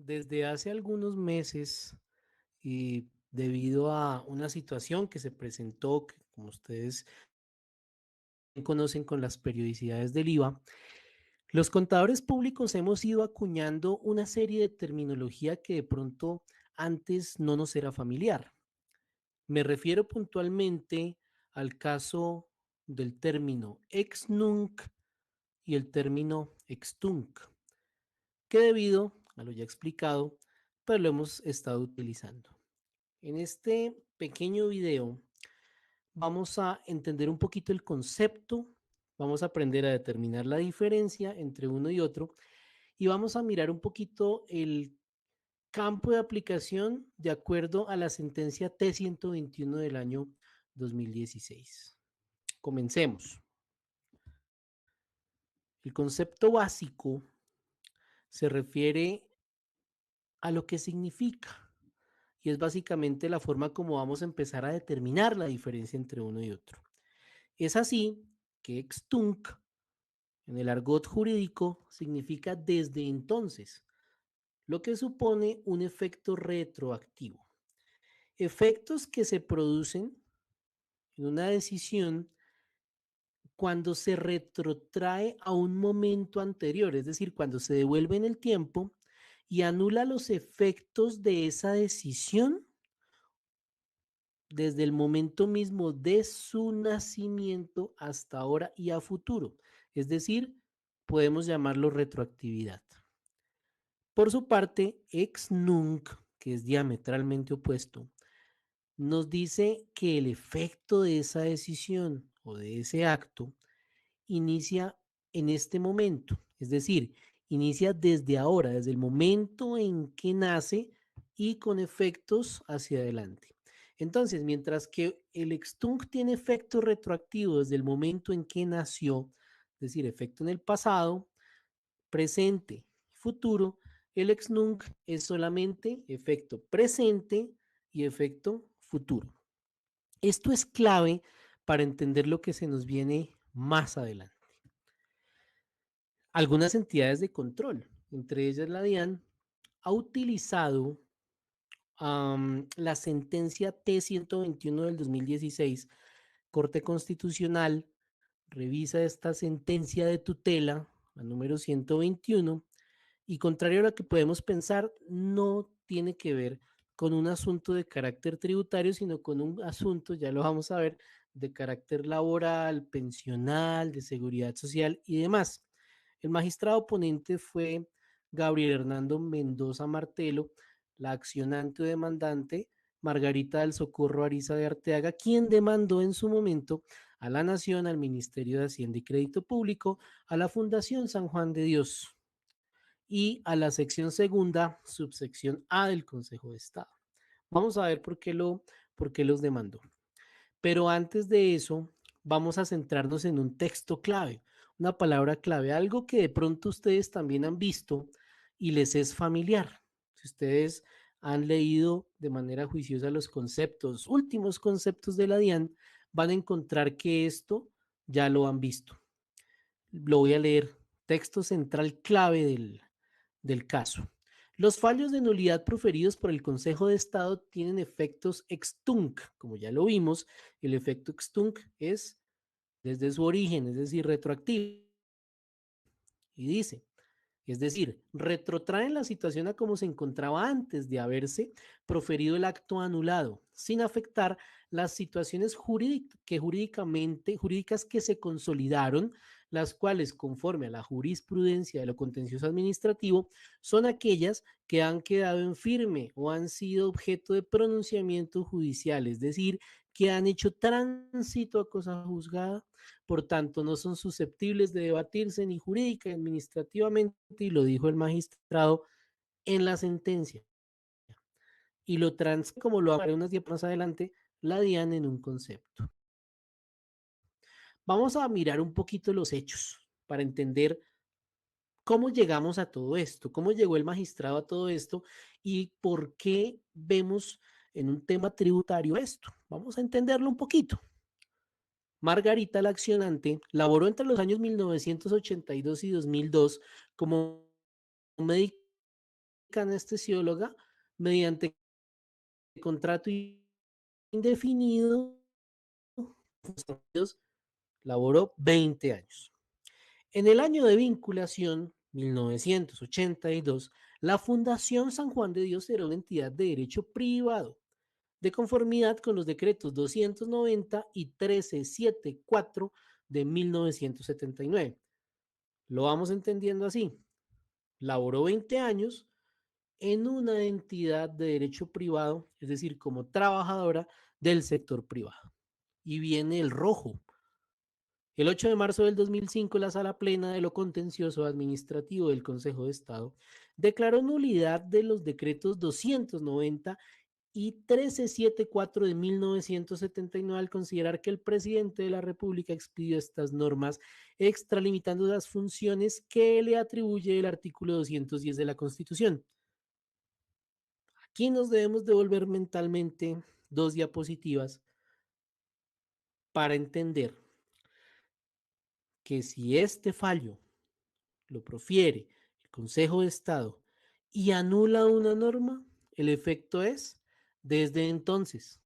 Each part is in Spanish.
Desde hace algunos meses, y debido a una situación que se presentó, que como ustedes conocen con las periodicidades del IVA, los contadores públicos hemos ido acuñando una serie de terminología que de pronto antes no nos era familiar. Me refiero puntualmente al caso del término ex nunc y el término ex tunc, que debido a lo ya explicado, pues lo hemos estado utilizando. En este pequeño video vamos a entender un poquito el concepto, vamos a aprender a determinar la diferencia entre uno y otro y vamos a mirar un poquito el campo de aplicación de acuerdo a la sentencia T-121 del año 2016. Comencemos. El concepto básico se refiere a lo que significa y es básicamente la forma como vamos a empezar a determinar la diferencia entre uno y otro. Es así que extunc en el argot jurídico significa desde entonces, lo que supone un efecto retroactivo. Efectos que se producen en una decisión cuando se retrotrae a un momento anterior, es decir, cuando se devuelve en el tiempo y anula los efectos de esa decisión desde el momento mismo de su nacimiento hasta ahora y a futuro. Es decir, podemos llamarlo retroactividad. Por su parte, ex nunc, que es diametralmente opuesto, nos dice que el efecto de esa decisión o de ese acto inicia en este momento, es decir, inicia desde ahora, desde el momento en que nace y con efectos hacia adelante. Entonces, mientras que el extunc tiene efecto retroactivo desde el momento en que nació, es decir, efecto en el pasado, presente, futuro, el ex nunc es solamente efecto presente y efecto futuro. Esto es clave para entender lo que se nos viene más adelante. Algunas entidades de control, entre ellas la DIAN, ha utilizado la sentencia T-121 del 2016, Corte Constitucional revisa esta sentencia de tutela, la número 121, y contrario a lo que podemos pensar, no tiene que ver con un asunto de carácter tributario, sino con un asunto, ya lo vamos a ver, de carácter laboral, pensional, de seguridad social y demás. El magistrado ponente fue Gabriel Hernando Mendoza Martelo, la accionante o demandante Margarita del Socorro Ariza de Arteaga, quien demandó en su momento a la Nación, al Ministerio de Hacienda y Crédito Público, a la Fundación San Juan de Dios y a la sección segunda, subsección A del Consejo de Estado. Vamos a ver por qué los demandó. Pero antes de eso, vamos a centrarnos en un texto clave, una palabra clave, algo que de pronto ustedes también han visto y les es familiar. Si ustedes han leído de manera juiciosa los conceptos, últimos conceptos de la DIAN, van a encontrar que esto ya lo han visto. Lo voy a leer. Texto central clave del caso. Los fallos de nulidad proferidos por el Consejo de Estado tienen efectos ex tunc. Como ya lo vimos, el efecto ex tunc es desde su origen, es decir, retroactivo. Y dice, es decir, retrotraen la situación a como se encontraba antes de haberse proferido el acto anulado, sin afectar las situaciones jurídicas que se consolidaron, las cuales, conforme a la jurisprudencia de lo contencioso administrativo, son aquellas que han quedado en firme o han sido objeto de pronunciamiento judicial, es decir, que han hecho tránsito a cosa juzgada, por tanto, no son susceptibles de debatirse ni jurídica ni administrativamente, y lo dijo el magistrado en la sentencia. Y lo trans, como lo haré unas días más adelante, la DIAN en un concepto. Vamos a mirar un poquito los hechos para entender cómo llegamos a todo esto, cómo llegó el magistrado a todo esto y por qué vemos en un tema tributario esto. Vamos a entenderlo un poquito. Margarita, la accionante, laboró entre los años 1982 y 2002 como médica anestesióloga mediante contrato indefinido, laboró 20 años. En el año de vinculación, 1982, la Fundación San Juan de Dios era una entidad de derecho privado, de conformidad con los decretos 290 y 1374 de 1979. Lo vamos entendiendo así. Laboró 20 años en una entidad de derecho privado, es decir, como trabajadora del sector privado. Y viene el rojo. El 8 de marzo del 2005, la Sala Plena de lo Contencioso Administrativo del Consejo de Estado declaró nulidad de los decretos 290 y 1374 de 1979 al considerar que el presidente de la República expidió estas normas extralimitando las funciones que le atribuye el artículo 210 de la Constitución. Aquí nos debemos devolver mentalmente dos diapositivas para entender que si este fallo lo profiere el Consejo de Estado y anula una norma, el efecto es desde entonces.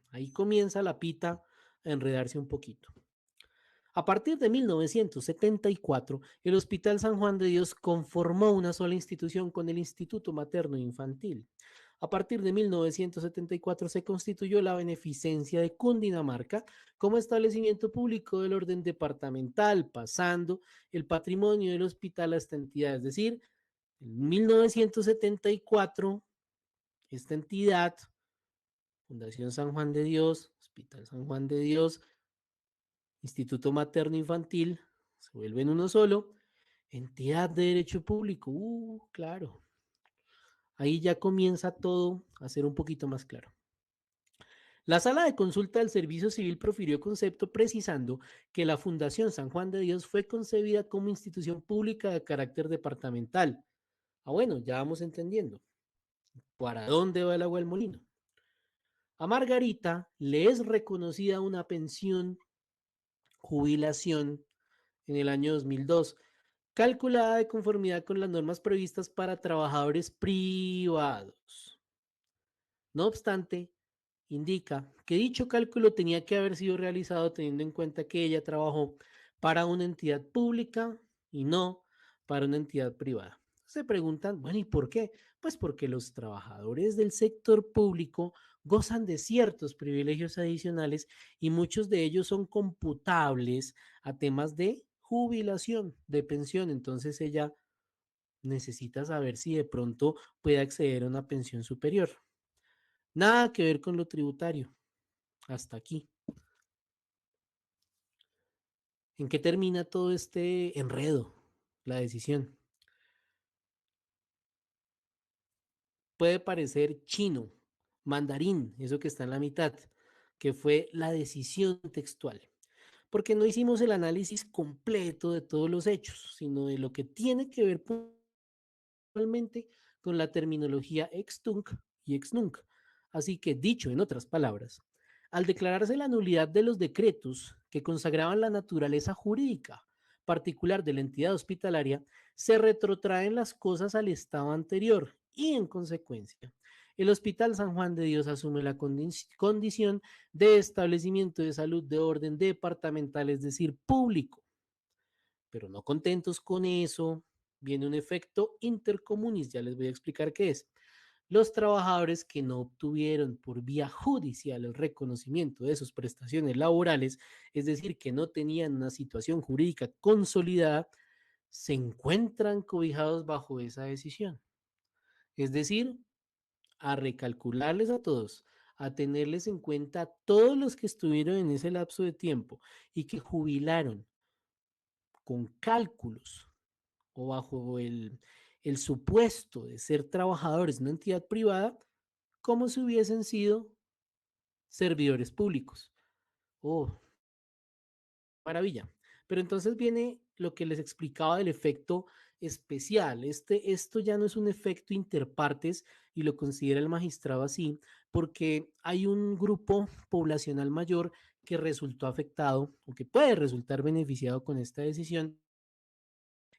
Ahí comienza la pita a enredarse un poquito. A partir de 1974, el Hospital San Juan de Dios conformó una sola institución con el Instituto Materno Infantil. A partir de 1974 se constituyó la Beneficencia de Cundinamarca como establecimiento público del orden departamental, pasando el patrimonio del hospital a esta entidad. Es decir, en 1974, esta entidad, Fundación San Juan de Dios, Hospital San Juan de Dios, Instituto Materno Infantil, se vuelven uno solo. Entidad de derecho público, claro. Ahí ya comienza todo a ser un poquito más claro. La sala de consulta del Servicio Civil profirió concepto precisando que la Fundación San Juan de Dios fue concebida como institución pública de carácter departamental. Bueno, ya vamos entendiendo. ¿Para dónde va el agua del molino? A Margarita le es reconocida una pensión, jubilación en el año 2002, calculada de conformidad con las normas previstas para trabajadores privados. No obstante, indica que dicho cálculo tenía que haber sido realizado teniendo en cuenta que ella trabajó para una entidad pública y no para una entidad privada. Se preguntan, bueno, ¿y por qué? Pues porque los trabajadores del sector público gozan de ciertos privilegios adicionales y muchos de ellos son computables a temas de jubilación, de pensión. Entonces ella necesita saber si de pronto puede acceder a una pensión superior. Nada que ver con lo tributario. Hasta aquí. ¿En qué termina todo este enredo? La decisión. Puede parecer chino, mandarín, eso que está en la mitad, que fue la decisión textual. Porque no hicimos el análisis completo de todos los hechos, sino de lo que tiene que ver puntualmente con la terminología ex tunc y ex nunc. Así que, dicho en otras palabras, al declararse la nulidad de los decretos que consagraban la naturaleza jurídica particular de la entidad hospitalaria, se retrotraen las cosas al estado anterior y, en consecuencia, el Hospital San Juan de Dios asume la condición de establecimiento de salud de orden departamental, es decir, público. Pero no contentos con eso, viene un efecto intercomunis, ya les voy a explicar qué es. Los trabajadores que no obtuvieron por vía judicial el reconocimiento de sus prestaciones laborales, es decir, que no tenían una situación jurídica consolidada, se encuentran cobijados bajo esa decisión. Es decir, a recalcularles a todos, a tenerles en cuenta a todos los que estuvieron en ese lapso de tiempo y que jubilaron con cálculos o bajo el supuesto de ser trabajadores de una entidad privada, como si hubiesen sido servidores públicos. Oh, maravilla. Pero entonces viene lo que les explicaba del efecto especial. Esto ya no es un efecto interpartes y lo considera el magistrado así, porque hay un grupo poblacional mayor que resultó afectado o que puede resultar beneficiado con esta decisión.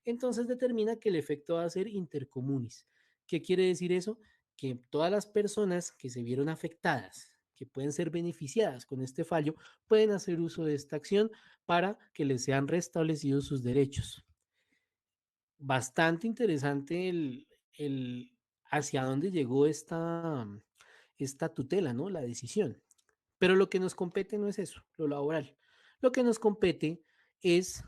Entonces determina que el efecto va a ser intercomunis. ¿Qué quiere decir eso? Que todas las personas que se vieron afectadas, que pueden ser beneficiadas con este fallo, pueden hacer uso de esta acción para que les sean restablecidos sus derechos. Bastante interesante el hacia dónde llegó esta tutela, ¿no? La decisión. Pero lo que nos compete no es eso, lo laboral. Lo que nos compete es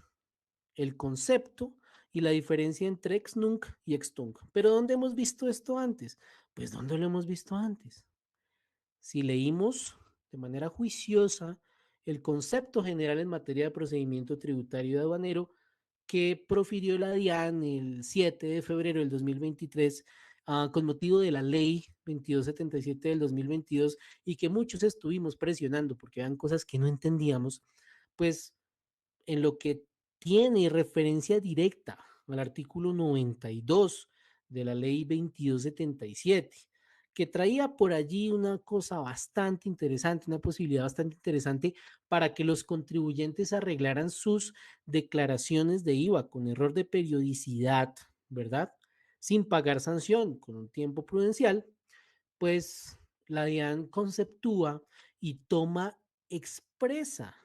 el concepto y la diferencia entre ex nunc y ex tunc. Pero ¿dónde hemos visto esto antes? Pues ¿dónde lo hemos visto antes? Si leímos de manera juiciosa el concepto general en materia de procedimiento tributario y aduanero que profirió la DIAN el 7 de febrero del 2023 con motivo de la ley 2277 del 2022 y que muchos estuvimos presionando porque eran cosas que no entendíamos, pues en lo que tiene referencia directa al artículo 92 de la ley 2277, que traía por allí una cosa bastante interesante, una posibilidad bastante interesante para que los contribuyentes arreglaran sus declaraciones de IVA con error de periodicidad, ¿verdad? Sin pagar sanción, con un tiempo prudencial, pues la DIAN conceptúa y toma expresa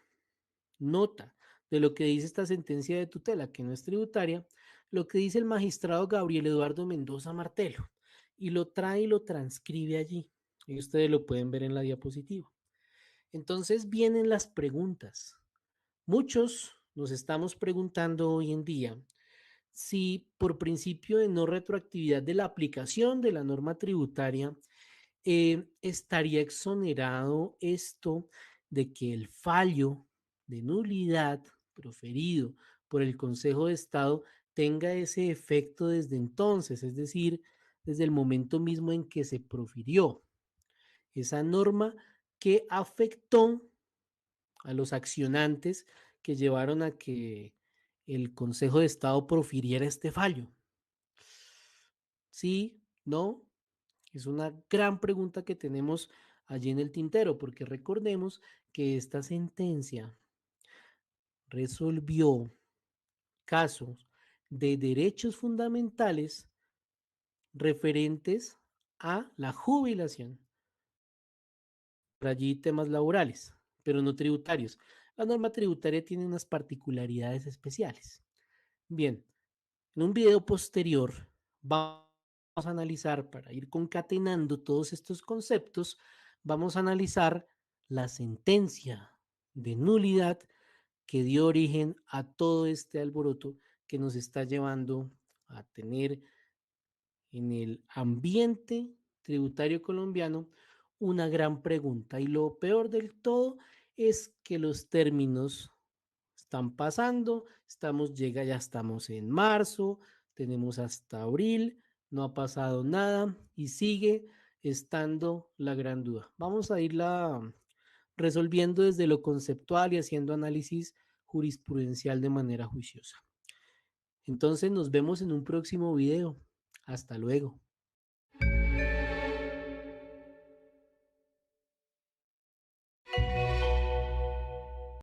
nota de lo que dice esta sentencia de tutela, que no es tributaria, lo que dice el magistrado Gabriel Eduardo Mendoza Martelo, y lo trae y lo transcribe allí. Y ustedes lo pueden ver en la diapositiva. Entonces vienen las preguntas. Muchos nos estamos preguntando hoy en día si por principio de no retroactividad de la aplicación de la norma tributaria, estaría exonerado esto de que el fallo de nulidad proferido por el Consejo de Estado tenga ese efecto desde entonces, es decir, desde el momento mismo en que se profirió esa norma que afectó a los accionantes que llevaron a que el Consejo de Estado profiriera este fallo. Sí, no, es una gran pregunta que tenemos allí en el tintero, porque recordemos que esta sentencia resolvió casos de derechos fundamentales referentes a la jubilación. Por allí temas laborales, pero no tributarios. La norma tributaria tiene unas particularidades especiales. Bien, en un video posterior vamos a analizar, para ir concatenando todos estos conceptos, vamos a analizar la sentencia de nulidad que dio origen a todo este alboroto que nos está llevando a tener en el ambiente tributario colombiano una gran pregunta. Y lo peor del todo es que los términos están pasando, ya estamos en marzo, tenemos hasta abril, no ha pasado nada y sigue estando la gran duda. Vamos a irla resolviendo desde lo conceptual y haciendo análisis jurisprudencial de manera juiciosa. Entonces nos vemos en un próximo video. Hasta luego.